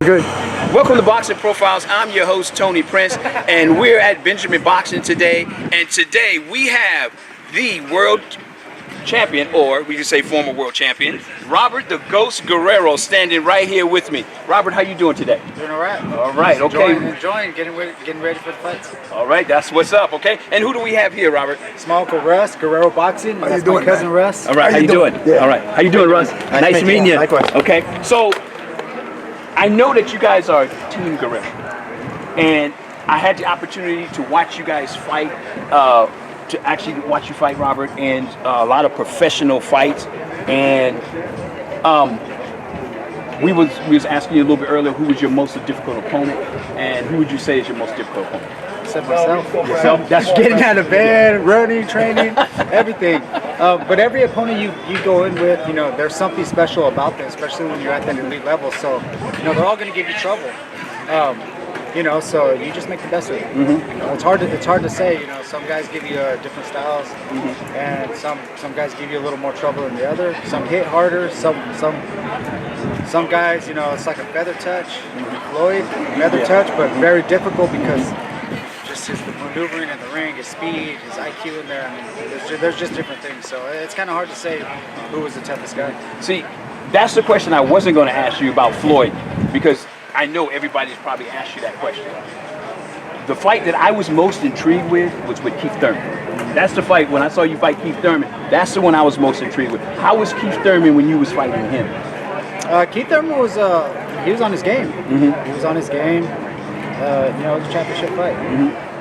good. Welcome to Boxing Profiles. I'm your host, Tony Prince, and we're at Benjamin Boxing today. And today we have the world champion, or we can say former world champion, Robert the Ghost Guerrero, standing right here with me. Robert, how you doing today? Doing all right. All right, okay. Enjoying, getting ready for the fights. All right, that's what's up, okay? And who do we have here, Robert? Small Uncle Russ, Guerrero Boxing. How That's you doing, my cousin man? Russ. All right, how you doing? Yeah. All right, how you doing, Russ? Nice meeting you. Likewise. Okay, so I know that you guys are Team Guerrero, and I had the opportunity to watch you guys fight, to actually watch you fight, Robert, and a lot of professional fights. And we was asking you a little bit earlier who was your most difficult opponent, and who would you say is your most difficult opponent? Except myself. Yourself? That's getting out of bed, running, training, everything. But every opponent you go in with, you know, there's something special about them, especially when you're at that elite level. So, you know, they're all going to give you trouble. You know, so you just make the best of it. You know, it's hard to say. You know, some guys give you different styles, and some guys give you a little more trouble than the other. Some hit harder. Some guys, you know, it's like a feather touch. Floyd, feather touch, but very difficult because just his maneuvering in the ring, his speed, his IQ in there. I mean, there's just different things. So it's kind of hard to say who was the toughest guy. See, that's the question I wasn't going to ask you about Floyd, because I know everybody's probably asked you that question. The fight that I was most intrigued with was with Keith Thurman. That's the fight, when I saw you fight Keith Thurman, that's the one I was most intrigued with. How was Keith Thurman when you was fighting him? Keith Thurman was, he was on his game. He was on his game. You know, it was a championship fight.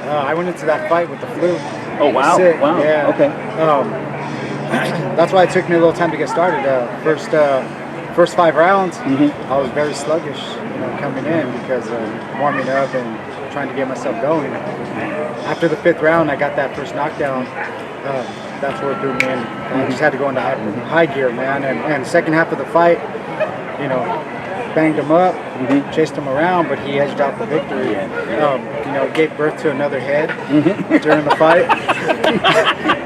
I went into that fight with the flu. Oh, wow. Sick. Wow. Yeah. Okay. That's why it took me a little time to get started. First 5 rounds, I was very sluggish, you know, coming in because warming up and trying to get myself going. After the 5th round, I got that first knockdown. That's what threw me in. I just had to go into high gear, man. And second half of the fight, you know, banged him up, chased him around, but he edged out the victory. You know, gave birth to another head during the fight.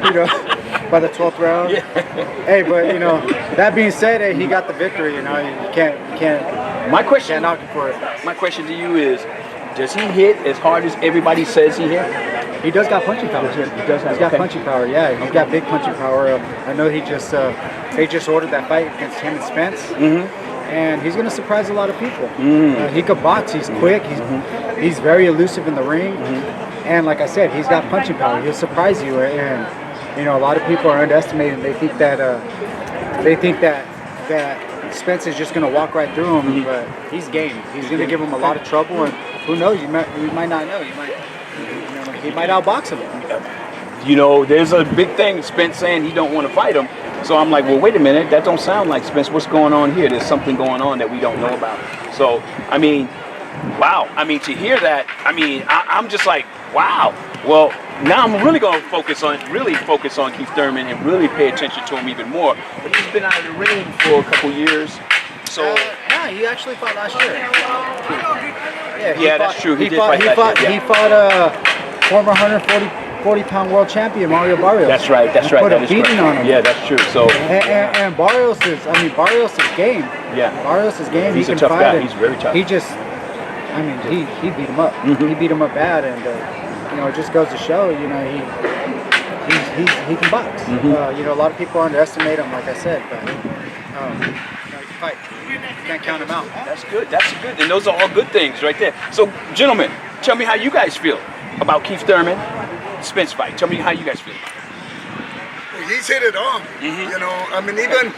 You know. By the 12th round. Hey, but you know, that being said, he got the victory. You know, you can't. My question, knock him for it. My question to you is, does he hit as hard as everybody says he hit? He does got punching power. He does have. He's got punching power. Yeah, he's got big punching power. I know they just ordered that fight against him and Spence. And he's going to surprise a lot of people. He could box. He's quick. He's very elusive in the ring. And like I said, he's got punching power. He'll surprise you. And you know, a lot of people are underestimating. They think that that Spence is just going to walk right through him, but he's game. He's going to give him a lot of trouble, and who knows? You might not know. He might outbox him. You know, there's a big thing. Spence saying he don't want to fight him. So I'm like, well, wait a minute. That don't sound like Spence. What's going on here? There's something going on that we don't know about. So I mean, wow. I mean, to hear that, I mean, I'm just like, wow. Well, now I'm really going to focus on Keith Thurman and really pay attention to him even more. But he's been out of the ring for a couple years. So yeah, he actually fought last year. Yeah, that's true. He fought former 140-pound world champion Mario Barrios. That's right. That's right. Put a beating on him. Yeah, that's true. So and Barrios is game. Yeah, Barrios is game. He's he a can tough fight guy. He's very tough. He just, I mean, he beat him up. He beat him up bad, and you know, it just goes to show, you know, he can box. You know, a lot of people underestimate him, like I said, but you know, he can fight. You can't count him out. That's good. That's good. And those are all good things right there. So, gentlemen, tell me how you guys feel about Keith Thurman, Spence fight. Tell me how you guys feel. He's hit it all. You know, I mean, even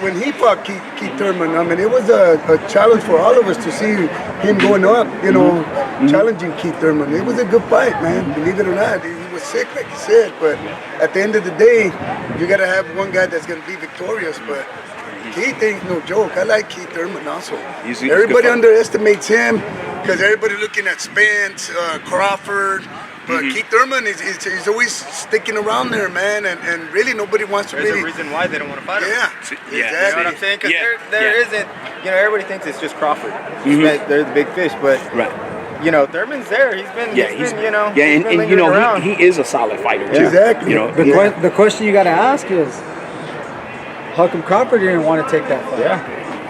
when he fought Keith Thurman, I mean, it was a challenge for all of us to see him going up, you know, challenging Keith Thurman. It was a good fight, man. Believe it or not, he was sick, like you said. But at the end of the day, you got to have one guy that's going to be victorious. But Keith ain't no joke. I like Keith Thurman also. Everybody underestimates him because everybody looking at Spence, Crawford. But Keith Thurman is always sticking around there, man, and really nobody wants to There's really. a reason why they don't want to fight him. Exactly. You know what I'm saying? Because there isn't, you know, everybody thinks it's just Crawford. They're the big fish, but you know, Thurman's there. He's been, you know, and you know, he is a solid fighter too. Exactly. You know, the question you got to ask is, how come Crawford didn't want to take that fight?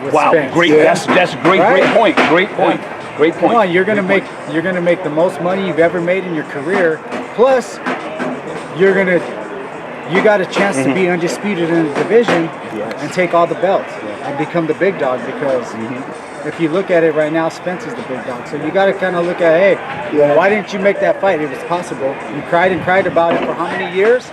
with Wow, Spence. great. Yeah. That's great. Right? Great point. Great point. Great point. Come on, you're gonna make the most money you've ever made in your career. Plus, you got a chance to be undisputed in the division and take all the belts and become the big dog. Because if you look at it right now, Spence is the big dog. So you got to kind of look at, hey, why didn't you make that fight? It was possible. You cried and cried about it for how many years?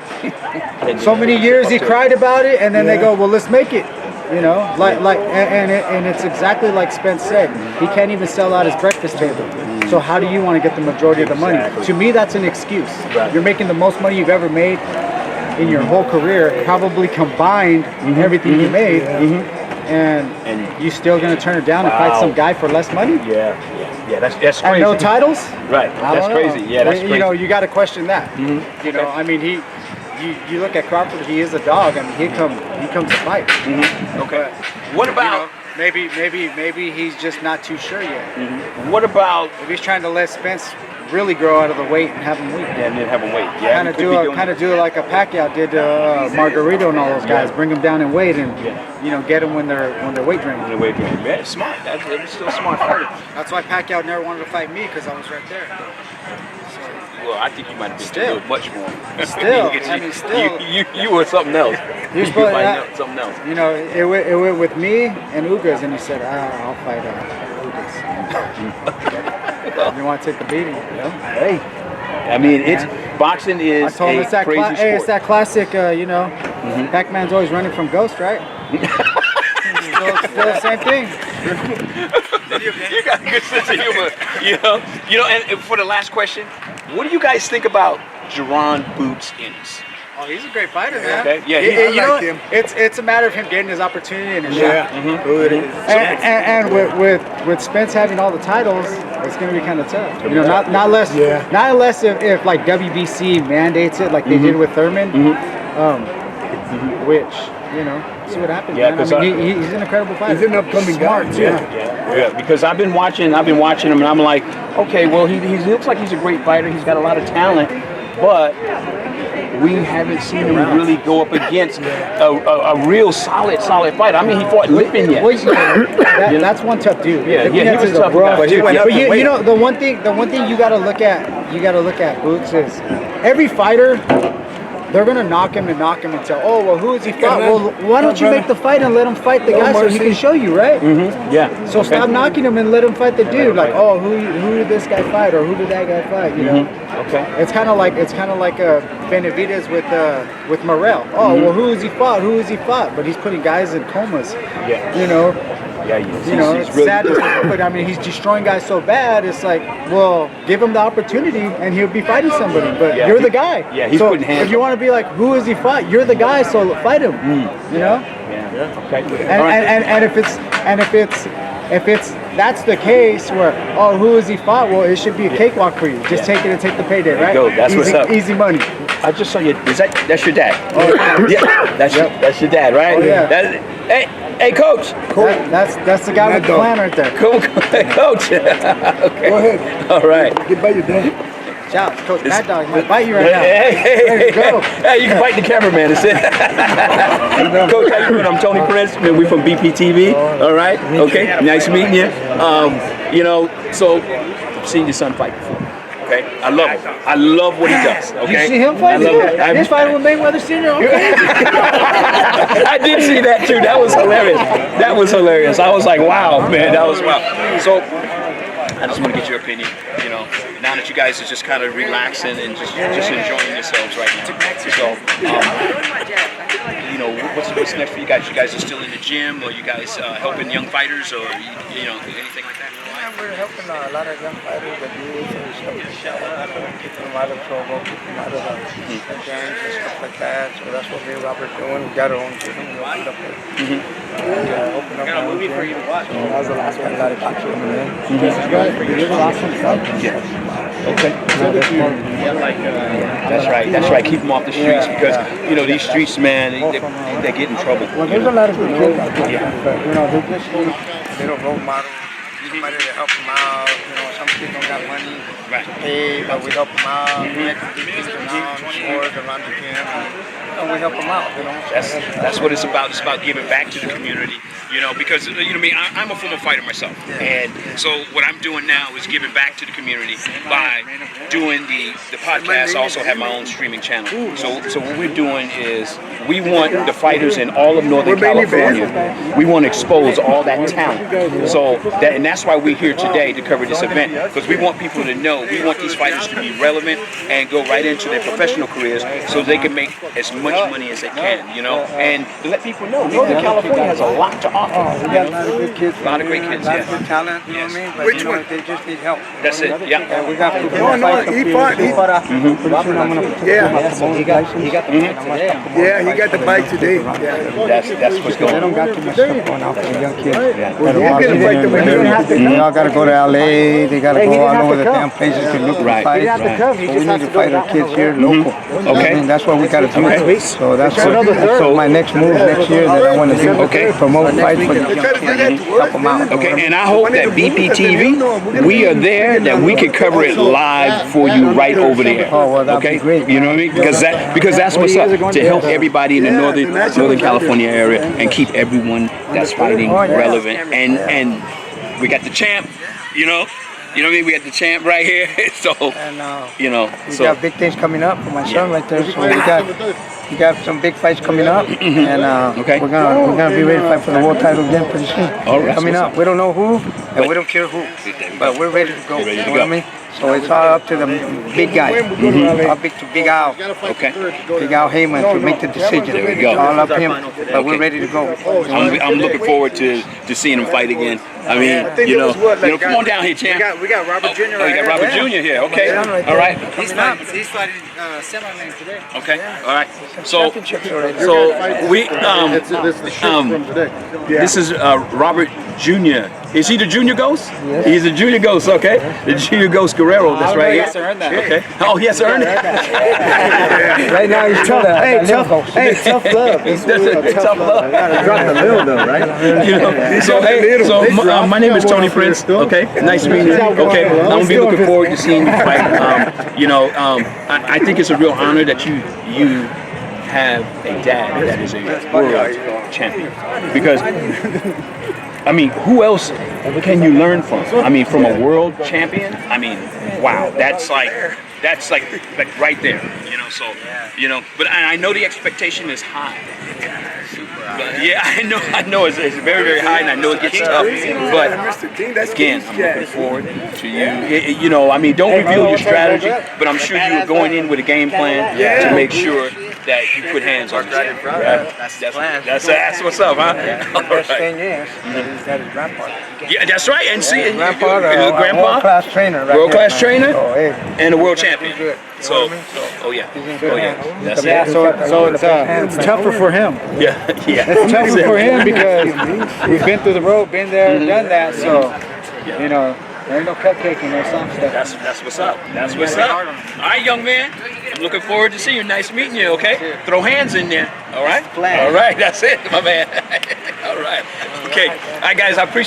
So many years he cried about it, and then they go, well, let's make it. You know, and it's exactly like Spence said. He can't even sell out his breakfast table. So how do you want to get the majority of the money? To me, that's an excuse. You're making the most money you've ever made in your whole career, probably combined everything you made, and you still gonna turn it down and fight some guy for less money? Yeah, that's crazy. And no titles? Right, that's crazy. Yeah, that's crazy. You know, you got to question that. You know, I mean, you look at Crawford, he is a dog. I mean, he comes to fight. Okay. What about? You know, maybe he's just not too sure yet. What about? If he's trying to let Spence really grow out of the weight and have him weak. And then have him wait. Yeah. Kind of do it like a Pacquiao did Margarito and all those guys. Bring them down in weight and you know, get them when they're weight training. The weight training. Yeah, it's smart. It's still smart fighter. That's why Pacquiao never wanted to fight me, because I was right there. Well, I think you might have been Still. still much more. Still, I mean, still. You were something else. He was probably fighting something else. You know, it went with me and Ugas, and he said, I'll fight Ugas. You want to take the beating? You know? Hey, I mean, it's boxing is I told him a it's that crazy sport. Hey, it's that classic, you know, Pac-Man's always running from Ghost, right? still the same thing. You got a good sense of humor, you know. And for the last question, what do you guys think about Jaron Boots Ennis? Oh, he's a great fighter, man. Okay, yeah, you I know, like him. It's a matter of him getting his opportunity and his shot. Yeah. And with Spence having all the titles, it's going to be kind of tough. You know, not unless if like WBC mandates it, like they did with Thurman, which, you know, see what happens. Yeah, man. I mean, he's an incredible fighter. He's an upcoming guy. Smart too. Yeah, because I've been watching him, and I'm like, okay, well, he looks like he's a great fighter. He's got a lot of talent, but we haven't seen him really go up against a real solid fighter. I mean, he fought Lipinets. Well, that's one tough dude. Yeah, he was is a tough guy. rough But he dude. went up But and you know, the one thing you got to look at Boots is every fighter. They're gonna knock him and tell, oh well, who is he fought? Well, why don't you make the fight and let him fight the guy so he can show you, right? Yeah. So stop knocking him and let him fight the dude. Like, oh, who did this guy fight, or who did that guy fight? You know? Okay. It's kind of like Benavidez with Morrell. Oh, well, who is he fought? Who is he fought? But he's putting guys in comas. Yeah. You know. Yeah, It's really sad, but I mean, he's destroying guys so bad. It's like, well, give him the opportunity, and he'll be fighting somebody. But you're the guy. Yeah, he's so putting hands. if you want to be like, who is he fight? You're the guy, so fight him. You know. Yeah. Okay. And if it's that's the case where, oh, who is he fought? Well, it should be a cakewalk for you. Just take it and take the payday, right? There you go. That's easy, what's up. Easy money. I just saw you. That's your dad? Oh, yeah. That's your dad, right? Oh, yeah. Hey, coach. That's the guy with the plan right there. Cool, coach. Okay. Go ahead. All right. Get by your dad. Shout out, Coach Mad Dog. Might bite you right now. Hey, go. Hey, you can bite the cameraman. That's it. Coach, how you doing? I'm Tony Prince. We're from BPTV. All right. Okay. Nice meeting you. You know, so I've seen your son fight before. Okay, I love him. I love what he does. Okay, You see him fight? He's fighting with Mayweather Sr. Okay. I did see that too. That was hilarious. I was like, wow, man, that was wow. So I just want to get your opinion. You know, now that you guys are just kind of relaxing and just enjoying yourselves right now. So, you know, what's next for you guys? You guys are still in the gym, or you guys helping young fighters, or you know, anything like that? Yeah, we're helping a lot of young fighters, the youth and stuff like that. Keep them out of trouble, keep them out of the gangs and stuff like that. So that's what me and Robert doing. We got our own gym. We opened up open up our own gym. So that was the last one. A lot of people coming in. You're the last one. Okay. That's right. Keep them off the streets because you know these streets, man, they get in trouble. Well, there's a lot of good kids out there. But, you know, they just need a little role model. Somebody to help them out. You know, some kids don't got money to pay, but we help them out. We have to do things around, sports, around the gym. and we help them out. You know, That's what it's about. It's about giving back to the community, you know, because, you know me, I'm a former fighter myself. And so what I'm doing now is giving back to the community by doing the podcast. I also have my own streaming channel. So what we're doing is we want the fighters in all of Northern California, we want to expose all that talent. So and that's why we're here today to cover this event, because we want people to know, we want these fighters to be relevant and go right into their professional careers so they can make as much money as they can, you know, and to let people know Northern California has a lot to offer. We got a lot of good kids. A lot of great kids, A lot of good talent, you know what I mean? But Which you know, one? they just need help. That's it, yeah. And we got people No, that fight he fought. Pretty soon I'm gonna put He got the bike today. Yeah. That's what's They going don't on. got too much stuff going on for the young kids. Well, he's gonna fight the winner. They all gotta go to LA, they gotta go all over the damn places to look for Right. fights. But we need to fight our kids here local. Okay. I mean, that's what we gotta do. Okay. So that's my next move next year that I want to do. Okay. Promote fights for the young kids. Help them out. Okay, and I hope that BPTV, we are there, that we can cover it live for you right over there. Oh, well, that'd be Okay, great. you know what I mean? Because that's what's up, to help everybody in the Northern California area and keep everyone that's fighting relevant. And we got the champ, you know what I mean? We got the champ right here. So And you know, we got big things coming up for my son right there. So we got some big fights coming up, and Okay. we're gonna be ready to fight for the world title again pretty soon. All right. Coming up, we don't know who, and we don't care who, but we're ready to go. Ready to You know go. what I mean? So it's all up to the big guy, all big to Big Al, okay. Big Al Heyman to make the decision. There we go. It's all up to him, but we're ready to go. I'm looking forward to seeing him fight again. I mean, you know, come on down here, champ. We got Robert Jr. Oh, you got Robert Jr. here. Okay. All right. He's fighting semi-main today. Okay. All right. So Championships already. we This is the shirt from today. this is Robert Jr. Is he the Junior Ghost? Yes. He's the Junior Ghost. Okay. The Junior Ghost Guerrero. That's right. He Here. has to earn that. Okay. Oh, he has to earn it. Right now he's tough. Tough love. That's it. Tough love. Drop the little though, right? You know, so my name is Tony Prince. Okay, nice meeting you. Okay, I'm gonna be looking forward to seeing you fight. You know, I think it's a real honor that you have a dad that is a world champion, because I mean, who else can you learn from? I mean, from a world champion. I mean, wow, that's like right there. You know, so you know, but I know the expectation is high. But yeah, I know it's very, very high, and I know it gets tough. But again, I'm looking forward to you. You know, I mean, don't reveal your strategy, but I'm sure you were going in with a game plan to make sure that you put hands on this. That's what's up, huh? Best thing is, he's got his grandpa. Yeah, that's right. And see, Grandpa, grandpa, world-class trainer. Right world-class there, trainer, man. So, hey, and a world champion. good. So, oh yeah, that's Yeah, it. so it's tougher for him. Yeah, yeah. It's tougher for him because we've been through the road, been there, done that. So, you know, there ain't no cupcaking or something. That's what's up. That's what's up. All right, young man. I'm looking forward to seeing you. Nice meeting you. Okay, throw hands in there. All right. All right. That's it, my man. All right. Okay. All right, guys. I appreciate.